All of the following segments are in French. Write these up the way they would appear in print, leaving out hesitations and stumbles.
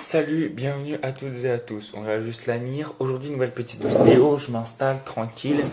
Salut, bienvenue à toutes et à tous. On va juste la mire. Aujourd'hui, nouvelle petite vidéo. Je m'installe tranquille.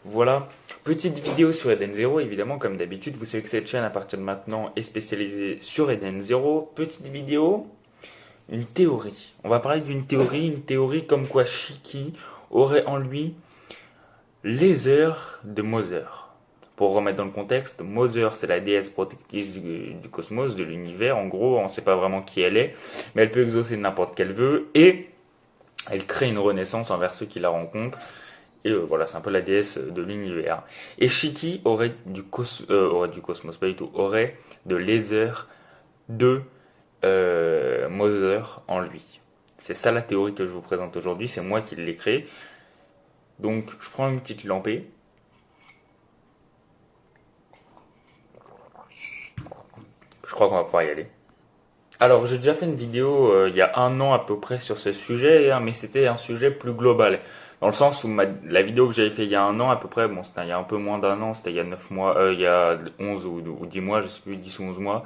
Voilà. Petite vidéo sur Eden Zero, évidemment, comme d'habitude. Vous savez que cette chaîne, à partir de maintenant, est spécialisée sur Eden Zero. Petite vidéo, une théorie. On va parler d'une théorie. Une théorie comme quoi Shiki aurait en lui les heures de Mother. Pour remettre dans le contexte, Mother, c'est la déesse protectrice du cosmos, de l'univers. En gros, on ne sait pas vraiment qui elle est, mais elle peut exaucer n'importe qu'elle veut et elle crée une renaissance envers ceux qui la rencontrent. Et voilà, c'est un peu la déesse de l'univers. Et Shiki aurait du cosmos, pas du tout, aurait de lézard de Mother en lui. C'est ça la théorie que je vous présente aujourd'hui, c'est moi qui l'ai créée. Donc, je prends une petite lampée. Je crois qu'on va pouvoir y aller. Alors, j'ai déjà fait une vidéo il y a un an à peu près sur ce sujet, hein, mais c'était un sujet plus global. Dans le sens où la vidéo que j'avais fait il y a un an à peu près, bon, c'était il y a un peu moins d'un an, c'était il y a 9 mois, il y a 11 ou 10 mois, je sais plus, 10 ou 11 mois.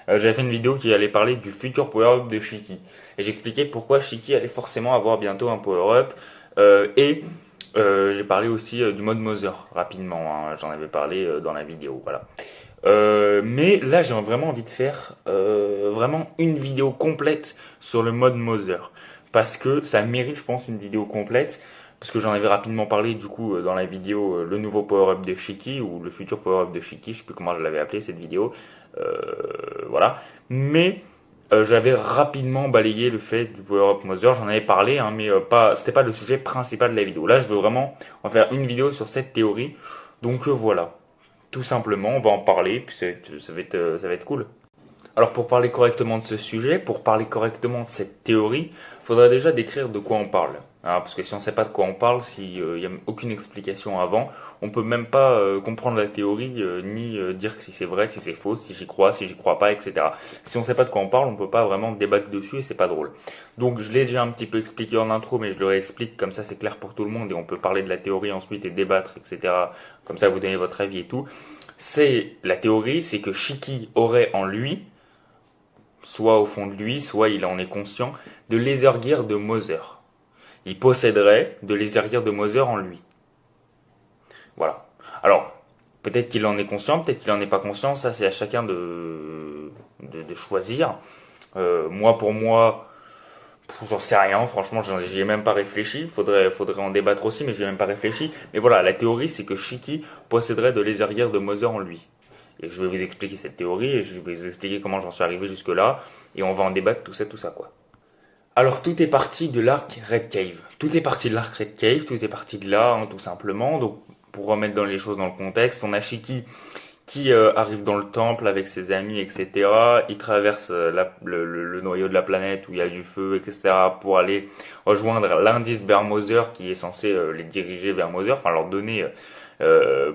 J'avais fait une vidéo qui allait parler du futur power-up de Shiki. Et j'expliquais pourquoi Shiki allait forcément avoir bientôt un power-up. J'ai parlé aussi du mode Mother, rapidement, hein, j'en avais parlé dans la vidéo, voilà. Mais là, j'ai vraiment envie de faire vraiment une vidéo complète sur le mode Mother. Parce que ça mérite, je pense, une vidéo complète. Parce que j'en avais rapidement parlé, du coup, dans la vidéo le nouveau power-up de Shiki, ou le futur power-up de Shiki, je sais plus comment je l'avais appelé cette vidéo. Voilà. Mais j'avais rapidement balayé le fait du power-up Mother, j'en avais parlé, hein, mais c'était pas le sujet principal de la vidéo. Là, je veux vraiment en faire une vidéo sur cette théorie. Donc voilà. Tout simplement, on va en parler, puis ça va être cool. Alors pour parler correctement de ce sujet, pour parler correctement de cette théorie, il faudrait déjà décrire de quoi on parle. Hein, parce que si on ne sait pas de quoi on parle, s'il n'y a aucune explication avant, on peut même pas comprendre la théorie, ni dire que si c'est vrai, si c'est faux, si j'y crois pas, etc. Si on ne sait pas de quoi on parle, on peut pas vraiment débattre dessus et c'est pas drôle. Donc je l'ai déjà un petit peu expliqué en intro, mais je le réexplique, comme ça c'est clair pour tout le monde et on peut parler de la théorie ensuite et débattre, etc. Comme ça vous donnez votre avis et tout. La théorie, c'est que Shiki aurait en lui, soit au fond de lui, soit il en est conscient, de Laser Gear de Mother. Il posséderait de Laser Gear de Mother en lui. Voilà. Alors, peut-être qu'il en est conscient, peut-être qu'il en est pas conscient, ça c'est à chacun de choisir. Moi, pour moi, j'en sais rien, franchement, j'y ai même pas réfléchi. Faudrait en débattre aussi, mais j'y ai même pas réfléchi. Mais voilà, la théorie, c'est que Shiki posséderait de Laser Gear de Mother en lui. Et je vais vous expliquer cette théorie et je vais vous expliquer comment j'en suis arrivé jusque-là. Et on va en débattre tout ça, quoi. Alors, tout est parti de l'arc Red Cave. Tout est parti de l'arc Red Cave, tout est parti de là, hein, tout simplement. Donc, pour remettre dans les choses dans le contexte, on a Shiki qui arrive dans le temple avec ses amis, etc. Il traverse le noyau de la planète où il y a du feu, etc. pour aller rejoindre l'indice vers Mother qui est censé les diriger vers Mother, enfin leur donner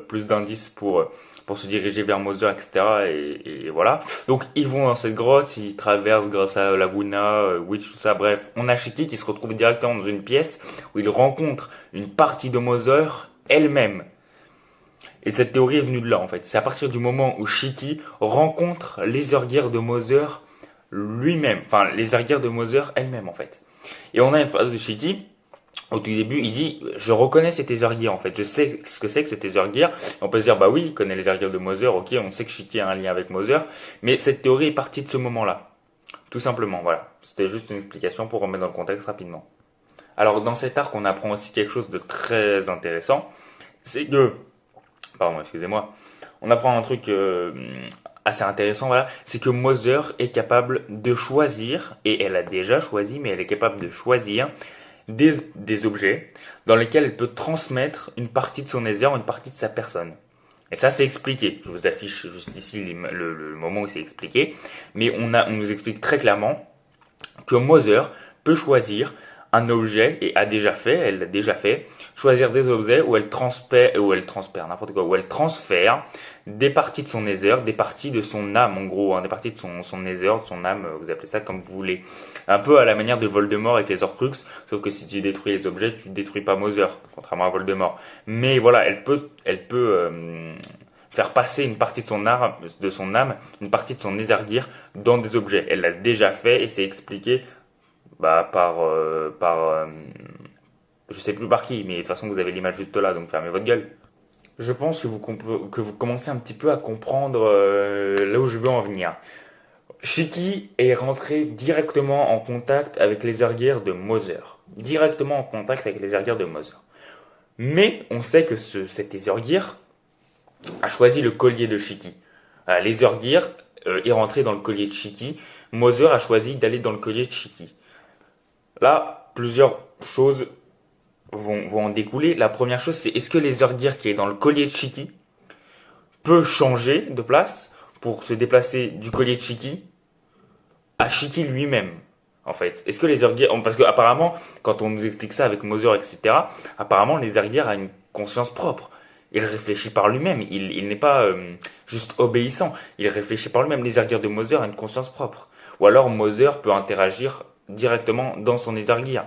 plus d'indices pour se diriger vers Mother, etc. Et voilà. Donc ils vont dans cette grotte, ils traversent grâce à Laguna, Witch, tout ça. Bref, on a Shiki qui se retrouve directement dans une pièce où il rencontre une partie de Mother elle-même. Et cette théorie est venue de là en fait. C'est à partir du moment où Shiki rencontre Laser Gear de Mother lui-même. Enfin, Laser Gear de Mother elle-même en fait. Et on a une phrase de Shiki. Au tout début, il dit je reconnais cet Laser Gear en fait. Je sais ce que c'est que cet Laser Gear. On peut se dire bah oui, il connaît Laser Gear de Mother. Ok, on sait que Shiki a un lien avec Mother. Mais cette théorie est partie de ce moment-là. Tout simplement, voilà. C'était juste une explication pour remettre dans le contexte rapidement. Alors dans cet arc, on apprend aussi quelque chose de très intéressant. C'est que pardon, excusez-moi, on apprend un truc assez intéressant, voilà, c'est que Mother est capable de choisir, et elle a déjà choisi, mais elle est capable de choisir des objets dans lesquels elle peut transmettre une partie de son Nether, une partie de sa personne. Et ça, c'est expliqué. Je vous affiche juste ici le moment où c'est expliqué, mais on nous explique très clairement que Mother peut choisir un objet et elle l'a déjà fait, choisir des objets où elle transfère des parties de son nether, des parties de son âme en gros, hein, des parties de son nether, de son âme, vous appelez ça comme vous voulez. Un peu à la manière de Voldemort avec les Horcruxes, sauf que si tu détruis les objets, tu détruis pas Mother, contrairement à Voldemort. Mais voilà, elle peut faire passer une partie de son âme, une partie de son nether gear dans des objets. Elle l'a déjà fait et c'est expliqué Bah, je sais plus par qui, mais de toute façon, vous avez l'image juste là, donc fermez votre gueule. Je pense que que vous commencez un petit peu à comprendre là où je veux en venir. Shiki est rentré directement en contact avec les arrières de Moser. Directement en contact avec les arrières de Moser. Mais on sait que cet Ethergear a choisi le collier de Shiki. L'Ethergear est rentré dans le collier de Shiki. Moser a choisi d'aller dans le collier de Shiki. Là, plusieurs choses vont en découler. La première chose, c'est est-ce que l'Ethergear qui est dans le collier de Shiki peut changer de place pour se déplacer du collier de Shiki à Shiki lui-même, en fait. Est-ce que les Ergiers... Parce que apparemment, quand on nous explique ça avec Moser, etc., apparemment, les Ergiers a une conscience propre. Il réfléchit par lui-même. Il n'est pas juste obéissant. Il réfléchit par lui-même. Les Ergiers de Moser a une conscience propre. Ou alors, Moser peut interagir directement dans son Ethergear.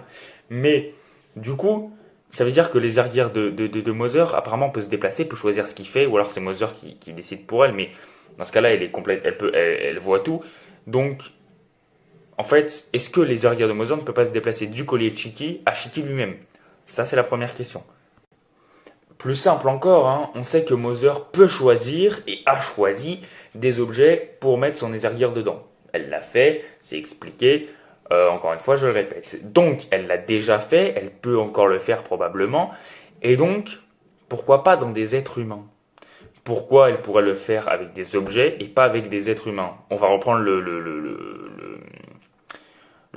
Mais, du coup, ça veut dire que les Ergiers de Moser, apparemment, peut se déplacer, peut choisir ce qu'il fait, ou alors c'est Moser qui décide pour elle, mais dans ce cas-là, elle est complète, elle voit tout. Donc, en fait, est-ce que les arrières de Moser ne peuvent pas se déplacer du collier de Shiki à Shiki lui-même? Ça, c'est la première question. Plus simple encore, hein, on sait que Moser peut choisir et a choisi des objets pour mettre son arrière dedans. Elle l'a fait, c'est expliqué. Encore une fois, je le répète. Donc, elle l'a déjà fait, elle peut encore le faire probablement. Et donc, pourquoi pas dans des êtres humains? Pourquoi elle pourrait le faire avec des objets et pas avec des êtres humains? On va reprendre le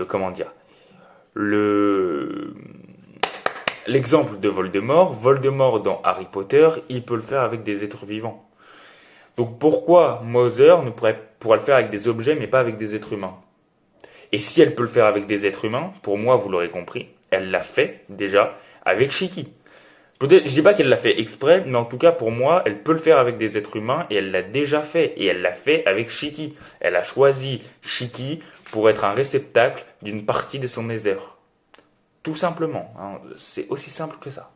comment dire, le l'exemple de Voldemort. Voldemort dans Harry Potter, il peut le faire avec des êtres vivants. Donc pourquoi Moser ne pourrait le faire avec des objets mais pas avec des êtres humains? Et si elle peut le faire avec des êtres humains, pour moi, vous l'aurez compris, elle l'a fait déjà avec Shiki. Peut-être, je dis pas qu'elle l'a fait exprès, mais en tout cas pour moi, elle peut le faire avec des êtres humains et elle l'a déjà fait. Et elle l'a fait avec Shiki. Elle a choisi Shiki pour être un réceptacle d'une partie de son Nether. Tout simplement, hein. C'est aussi simple que ça.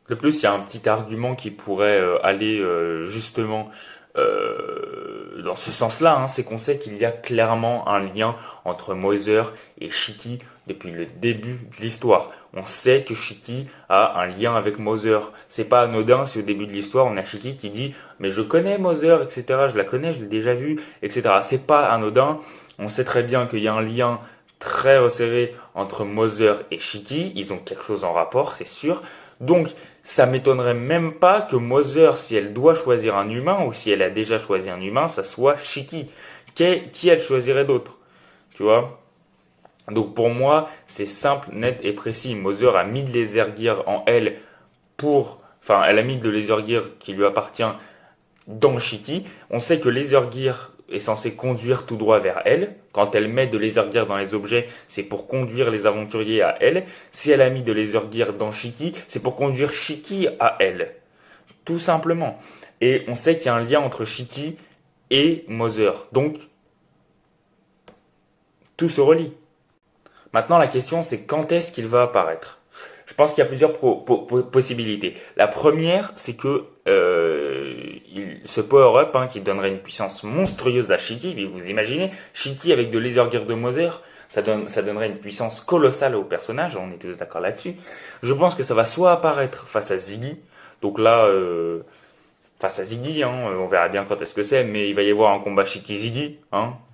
De plus, il y a un petit argument qui pourrait aller justement dans ce sens-là, hein, c'est qu'on sait qu'il y a clairement un lien entre Moser et Shiki depuis le début de l'histoire. On sait que Shiki a un lien avec Moser. C'est pas anodin si au début de l'histoire on a Shiki qui dit mais je connais Moser, etc. Je la connais, je l'ai déjà vue, etc. C'est pas anodin. On sait très bien qu'il y a un lien très resserré entre Moser et Shiki. Ils ont quelque chose en rapport, c'est sûr. Donc, ça m'étonnerait même pas que Moser, si elle doit choisir un humain ou si elle a déjà choisi un humain, ça soit Shiki. Qui elle choisirait d'autre? Tu vois? Donc pour moi, c'est simple, net et précis. Moser a mis de l'Ethergear en elle enfin, elle a mis de l'Ethergear qui lui appartient dans Shiki. On sait que l'Ethergear est censé conduire tout droit vers elle. Quand elle met de l'Ethergear dans les objets, c'est pour conduire les aventuriers à elle. Si elle a mis de l'Ethergear dans Shiki, c'est pour conduire Shiki à elle. Tout simplement. Et on sait qu'il y a un lien entre Shiki et Moser. Donc, tout se relie. Maintenant, la question, c'est quand est-ce qu'il va apparaître? Je pense qu'il y a plusieurs possibilités. La première, c'est que ce power-up qui donnerait une puissance monstrueuse à Shiki, mais vous imaginez, Shiki avec de l'Ethergear de Moser, ça donnerait une puissance colossale au personnage, on est tous d'accord là-dessus. Je pense que ça va soit apparaître face à Ziggy, donc là, face à Ziggy, on verra bien quand est-ce que c'est, mais il va y avoir un combat Shiki-Ziggy,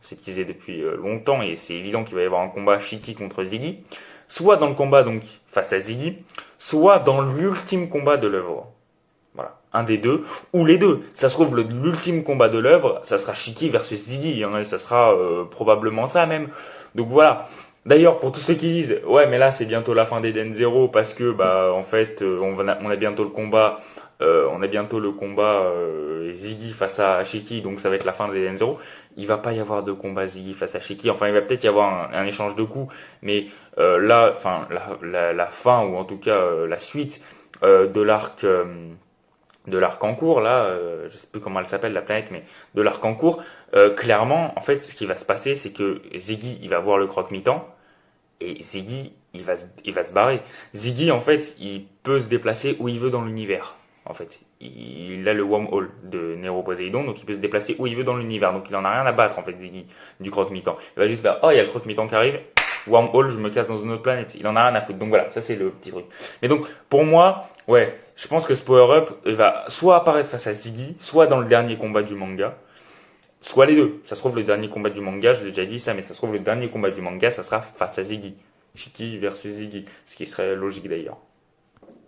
c'est teasé depuis longtemps et c'est évident qu'il va y avoir un combat Shiki contre Ziggy, soit dans le combat donc face à Ziggy, soit dans l'ultime combat de l'œuvre. Voilà, un des deux, ou les deux. Ça se trouve, l'ultime combat de l'œuvre, ça sera Shiki versus Ziggy, et ça sera probablement ça même. Donc voilà. D'ailleurs, pour tous ceux qui disent, ouais, mais là c'est bientôt la fin d'Eden Zero parce que en fait, on a bientôt le combat. Ziggy face à Shiki, donc ça va être la fin de l'Eden Zero. Il va pas y avoir de combat Ziggy face à Shiki. Enfin, il va peut-être y avoir un échange de coups, mais là, enfin, la fin ou en tout cas la suite de l'arc en cours, là, je sais plus comment elle s'appelle la planète, mais de l'arc en cours, clairement, en fait, ce qui va se passer, c'est que Ziggy, il va voir le croque-mitaine et Ziggy, il va se barrer. Ziggy, en fait, il peut se déplacer où il veut dans l'univers. En fait, il a le wormhole de Nero Poséidon, donc il peut se déplacer où il veut dans l'univers. Donc il en a rien à battre, en fait, Ziggy, du croque-mitaine. Il va juste faire, oh, il y a le croque-mitaine qui arrive, Wormhole, je me casse dans une autre planète. Il en a rien à foutre. Donc voilà, ça c'est le petit truc. Mais donc, pour moi, ouais, je pense que ce power-up va soit apparaître face à Ziggy, soit dans le dernier combat du manga. Soit les deux. Ça se trouve, le dernier combat du manga, je l'ai déjà dit ça, mais ça se trouve, le dernier combat du manga, ça sera face à Ziggy. Shiki versus Ziggy. Ce qui serait logique d'ailleurs.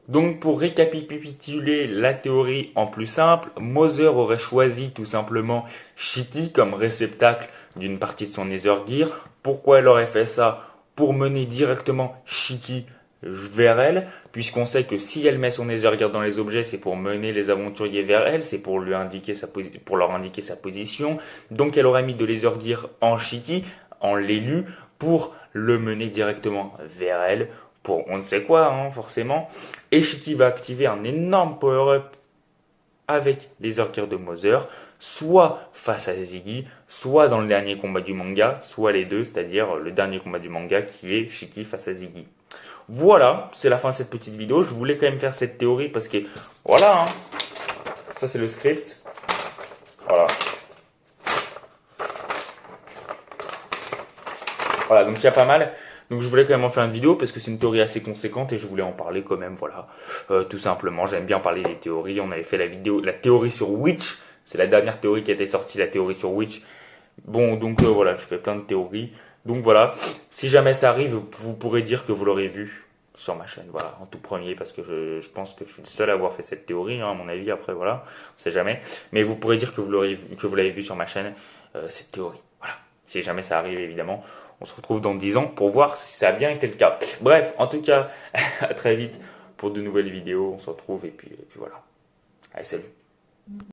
Donc pour récapituler la théorie en plus simple, Mother aurait choisi tout simplement Shiki comme réceptacle d'une partie de son Nether Gear. Pourquoi elle aurait fait ça? Pour mener directement Shiki vers elle, puisqu'on sait que si elle met son Nether Gear dans les objets, c'est pour mener les aventuriers vers elle, c'est pour leur indiquer sa position. Donc elle aurait mis de Nether Gear en Shiki, en l'élu, pour le mener directement vers elle, pour on ne sait quoi, hein, forcément. Et Shiki va activer un énorme power-up avec les Gear de Mother, soit face à Ziggy, soit dans le dernier combat du manga, soit les deux, c'est-à-dire le dernier combat du manga qui est Shiki face à Ziggy. Voilà, c'est la fin de cette petite vidéo. Je voulais quand même faire cette théorie parce que, voilà, hein, ça c'est le script. Voilà. Voilà, donc il y a pas mal. Donc je voulais quand même en faire une vidéo parce que c'est une théorie assez conséquente et je voulais en parler quand même, voilà. Tout simplement, j'aime bien parler des théories. On avait fait la théorie sur Witch. C'est la dernière théorie qui a été sortie, la théorie sur Witch. Bon, donc voilà, je fais plein de théories. Donc voilà, si jamais ça arrive, vous pourrez dire que vous l'aurez vu sur ma chaîne, voilà, en tout premier, parce que je pense que je suis le seul à avoir fait cette théorie, hein, à mon avis, après, voilà, on sait jamais. Mais vous pourrez dire que vous l'avez vu sur ma chaîne, cette théorie, voilà. Si jamais ça arrive, évidemment, on se retrouve dans 10 ans pour voir si ça a bien été le cas. Bref, en tout cas, à très vite pour de nouvelles vidéos, on se retrouve, et puis voilà. Allez, salut.